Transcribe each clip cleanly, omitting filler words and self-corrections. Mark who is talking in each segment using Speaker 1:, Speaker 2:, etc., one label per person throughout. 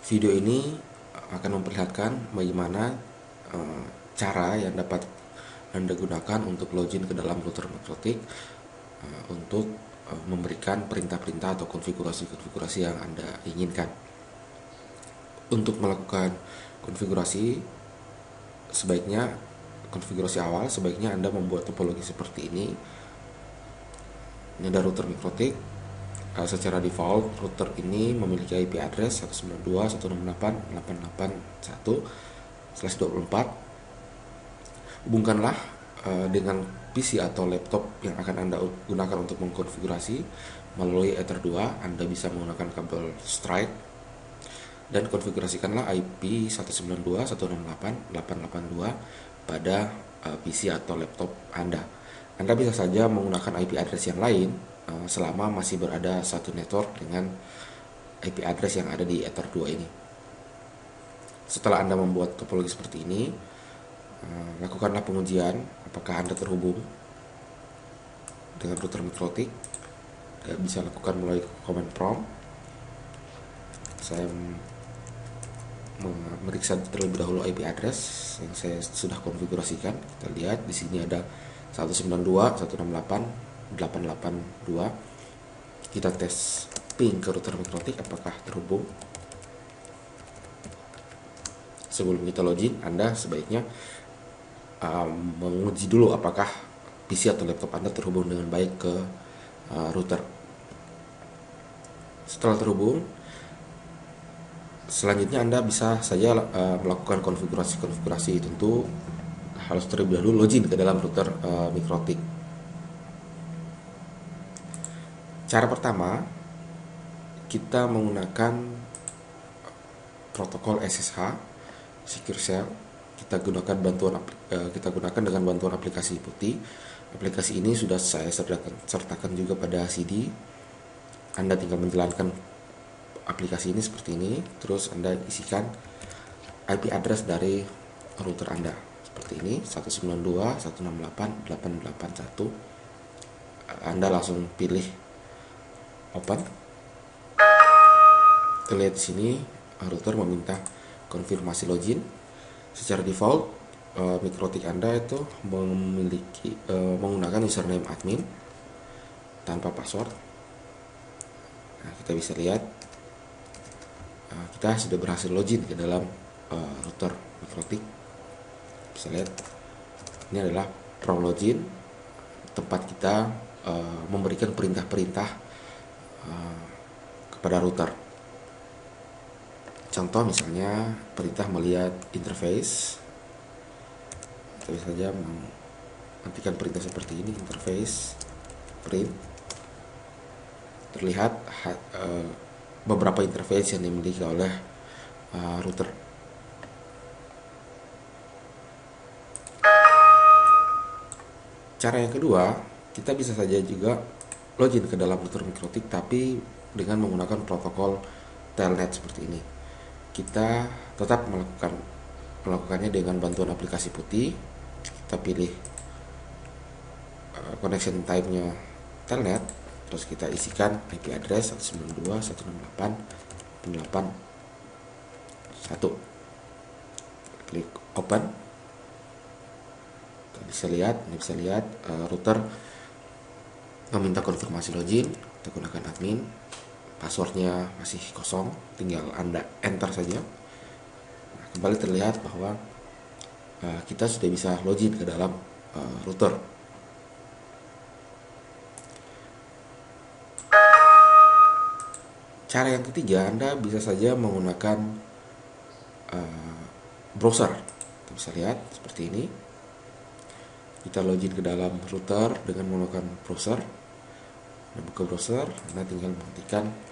Speaker 1: Video ini akan memperlihatkan bagaimana cara yang dapat Anda gunakan untuk login ke dalam router Mikrotik untuk memberikan perintah-perintah atau konfigurasi-konfigurasi yang Anda inginkan. Untuk melakukan konfigurasi, sebaiknya konfigurasi awal sebaiknya Anda membuat topologi seperti ini. Ini ada router Mikrotik. Secara default router ini memiliki IP address 192.168.8.8.1/24. Hubungkanlah dengan PC atau laptop yang akan Anda gunakan untuk mengkonfigurasi melalui Ether 2. Anda bisa menggunakan kabel Strike dan konfigurasikanlah IP 192.168.8.8.2 pada PC atau laptop Anda. Anda bisa saja menggunakan IP address yang lain selama masih berada satu network dengan IP address yang ada di Ether 2 ini. Setelah Anda membuat topologi seperti ini, lakukanlah pengujian apakah Anda terhubung dengan router Mikrotik. Bisa lakukan melalui command prompt. Saya memeriksa terlebih dahulu IP address yang saya sudah konfigurasikan. Kita lihat di sini ada 192.168.8.8.2. Kita tes ping ke router Mikrotik apakah terhubung. Sebelum kita login, Anda sebaiknya menguji dulu apakah PC atau laptop Anda terhubung dengan baik ke router. Setelah terhubung, selanjutnya Anda bisa saja melakukan konfigurasi-konfigurasi. Tentu harus terlebih dahulu login ke dalam router Mikrotik. Cara pertama, kita menggunakan protokol SSH Secure Shell. Kita gunakan dengan bantuan aplikasi putih. Aplikasi ini sudah saya sertakan juga pada CD. Anda tinggal menjalankan aplikasi ini seperti ini, terus Anda isikan IP address dari router Anda seperti ini, 192.168.8.8.1. Anda langsung pilih open. Kita lihat di sini router meminta konfirmasi login. Secara default Mikrotik Anda itu menggunakan username admin tanpa password. Nah, kita bisa lihat kita sudah berhasil login ke dalam router Mikrotik. Bisa lihat ini adalah from login, tempat kita memberikan perintah-perintah kepada router. Contoh misalnya perintah melihat interface. Kita bisa saja mengetikkan perintah seperti ini, interface print. Terlihat beberapa interface yang dimiliki oleh router. Cara yang kedua, kita bisa saja juga login ke dalam router Mikrotik tapi dengan menggunakan protokol telnet seperti ini. Kita tetap melakukannya dengan bantuan aplikasi putih. Kita pilih connection type-nya telnet, terus kita isikan IP address 192.168.8.1. Klik open. Kita bisa lihat router meminta konfirmasi login. Kita gunakan admin. Passwordnya masih kosong, tinggal Anda enter saja. Nah, kembali terlihat bahwa kita sudah bisa login ke dalam router. Cara yang ketiga, Anda bisa saja menggunakan browser. Kita bisa lihat seperti ini. Kita login ke dalam router dengan menggunakan browser. Anda buka browser, Anda tinggal mengetikkan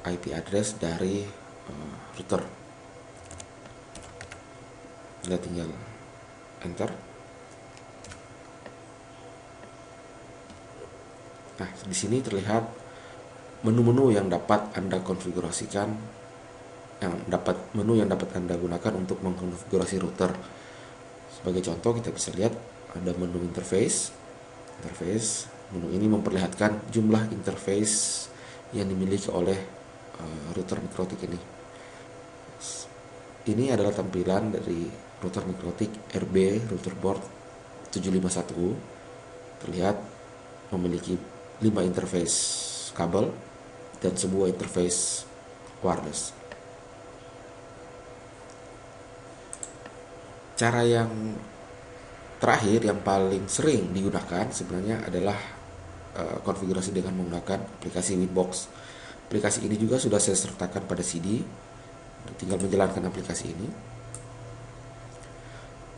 Speaker 1: IP address dari router. Anda tinggal enter. Nah, di sini terlihat menu-menu yang dapat Anda konfigurasikan, menu yang dapat Anda gunakan untuk mengkonfigurasi router. Sebagai contoh, kita bisa lihat ada menu interface. Menu ini memperlihatkan jumlah interface yang dimiliki oleh router mikrotik ini. Ini adalah tampilan dari router mikrotik RB router board 751. Terlihat memiliki 5 interface kabel dan sebuah interface wireless. Cara yang terakhir yang paling sering digunakan sebenarnya adalah konfigurasi dengan menggunakan aplikasi Winbox. Aplikasi ini juga sudah saya sertakan pada CD, tinggal menjalankan aplikasi ini.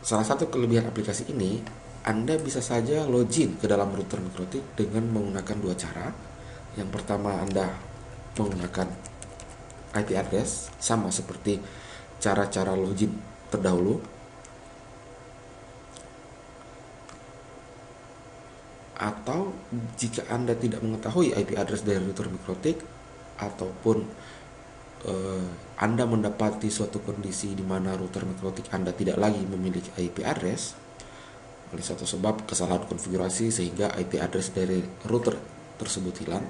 Speaker 1: Salah satu kelebihan aplikasi ini, Anda bisa saja login ke dalam router mikrotik dengan menggunakan dua cara. Yang pertama, Anda menggunakan IP address, sama seperti cara-cara login terdahulu. Atau jika Anda tidak mengetahui IP address dari router mikrotik, ataupun Anda mendapati suatu kondisi di mana router mikrotik Anda tidak lagi memiliki IP address oleh suatu sebab kesalahan konfigurasi sehingga IP address dari router tersebut hilang,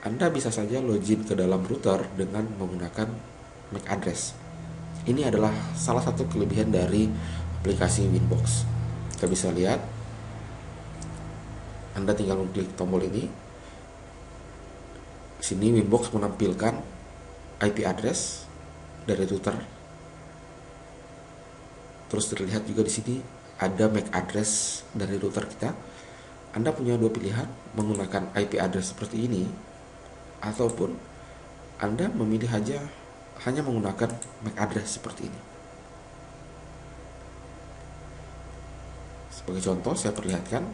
Speaker 1: Anda bisa saja login ke dalam router dengan menggunakan MAC address. Ini adalah salah satu kelebihan dari aplikasi Winbox. Kita bisa lihat, Anda tinggal mengklik tombol ini. Sini Winbox menampilkan IP address dari router. Terus terlihat juga di sini ada MAC address dari router kita. Anda punya dua pilihan, menggunakan IP address seperti ini, ataupun Anda memilih hanya menggunakan MAC address seperti ini. Sebagai contoh, saya perlihatkan.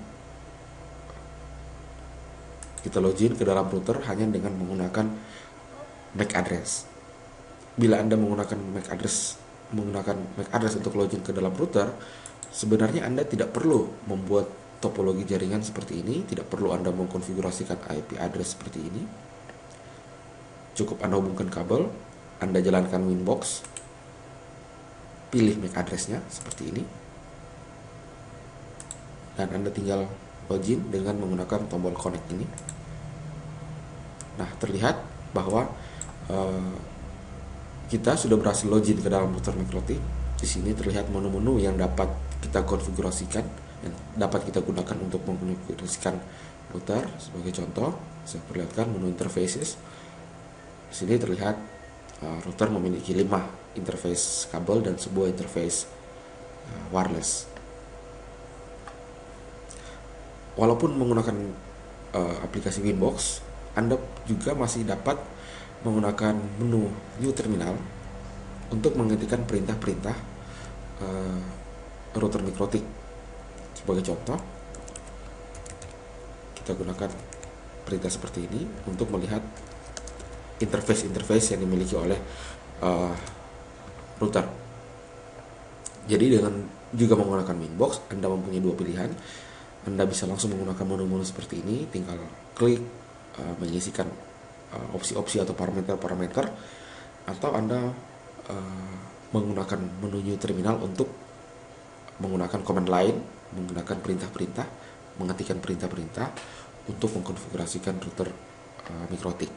Speaker 1: Kita login ke dalam router hanya dengan menggunakan MAC address. Bila Anda menggunakan MAC address untuk login ke dalam router, sebenarnya Anda tidak perlu membuat topologi jaringan seperti ini, tidak perlu Anda mengkonfigurasikan IP address seperti ini. Cukup Anda hubungkan kabel, Anda jalankan Winbox, pilih MAC address-nya seperti ini, dan Anda tinggal login dengan menggunakan tombol connect ini. Nah, terlihat bahwa kita sudah berhasil login ke dalam router mikrotik. Di sini terlihat menu-menu yang dapat kita konfigurasikan, yang dapat kita gunakan untuk mengkonfigurasikan router. Sebagai contoh, saya perlihatkan menu interfaces. Di sini terlihat router memiliki 5 interface kabel dan sebuah interface wireless. Walaupun menggunakan aplikasi Winbox, Anda juga masih dapat menggunakan menu New Terminal untuk menghentikan perintah-perintah router mikrotik. Sebagai contoh, kita gunakan perintah seperti ini untuk melihat interface yang dimiliki oleh router. Jadi dengan juga menggunakan Winbox, Anda mempunyai dua pilihan. Anda bisa langsung menggunakan menu-menu seperti ini, tinggal klik mengisikan opsi-opsi atau parameter-parameter, atau Anda menggunakan menu New Terminal untuk menggunakan command line, menggunakan perintah-perintah, mengetikkan perintah-perintah untuk mengkonfigurasikan router mikrotik.